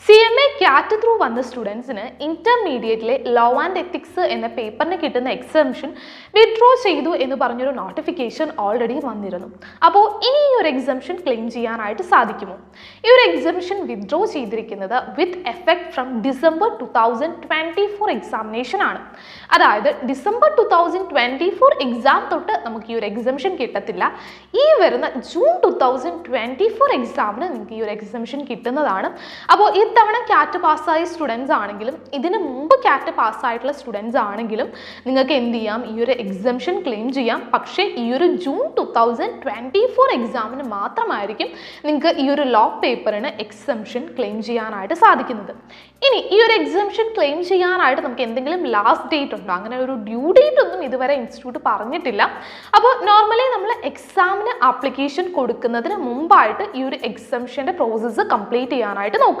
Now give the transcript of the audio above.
CMA കാറ്റ് through വന്ന സ്റ്റുഡൻസിന് ഇന്റർമീഡിയറ്റിലെ ലോ ആൻഡ് എത്തിക്സ് എന്ന പേപ്പറിന് കിട്ടുന്ന എക്സംഷൻ വിഡ്രോ ചെയ്തു എന്ന് പറഞ്ഞൊരു നോട്ടിഫിക്കേഷൻ ഓൾറെഡി വന്നിരുന്നു. അപ്പോൾ ഇനി ഈ ഒരു എക്സംഷൻ ക്ലെയിം ചെയ്യാനായിട്ട് സാധിക്കുമോ? ഈ ഒരു എക്സംഷൻ വിഡ്രോ ചെയ്തിരിക്കുന്നത് with effect from December 2024 examination ആണ്. അതായത് ഡിസംബർ 2024 എക്സാം തൊട്ട് നമുക്ക് ഈ ഒരു എക്സംഷൻ കിട്ടത്തില്ല. ഈ വരുന്ന ജൂൺ 2024 എക്സാമിന് നിങ്ങൾക്ക് ഈ ഒരു എക്സംഷൻ കിട്ടുന്നതാണ്. അപ്പോൾ ഇത്തവണ കാറ്റ് പാസ്സായ സ്റ്റുഡൻസ് ആണെങ്കിലും ഇതിന് മുമ്പ് കാറ്റ് പാസ്സായിട്ടുള്ള സ്റ്റുഡൻസ് ആണെങ്കിലും നിങ്ങൾക്ക് എന്ത് ചെയ്യാം, ഈ ഒരു എക്സംഷൻ ക്ലെയിം ചെയ്യാം. പക്ഷേ ഈ ഒരു ജൂൺ 2024 എക്സാമിന് മാത്രമായിരിക്കും നിങ്ങൾക്ക് ഈ ഒരു ലോ പേപ്പറിന് എക്സംഷൻ ക്ലെയിം ചെയ്യാനായിട്ട് സാധിക്കുന്നത്. ഇനി ഈ ഒരു എക്സംഷൻ ക്ലെയിം ചെയ്യാനായിട്ട് നമുക്ക് എന്തെങ്കിലും ലാസ്റ്റ് ഡേറ്റ് ഉണ്ടോ? അങ്ങനെ ഒരു ഡ്യൂ ഡേറ്റ് ഒന്നും ഇതുവരെ ഇൻസ്റ്റിറ്റ്യൂട്ട് പറഞ്ഞിട്ടില്ല. അപ്പോൾ നോർമലി നമ്മൾ എക്സാമിന് ആപ്ലിക്കേഷൻ കൊടുക്കുന്നതിന് മുമ്പായിട്ട് ഈ ഒരു എക്സംഷൻ്റെ പ്രോസസ്സ് കംപ്ലീറ്റ് ചെയ്യാനായിട്ട് നോക്കുക.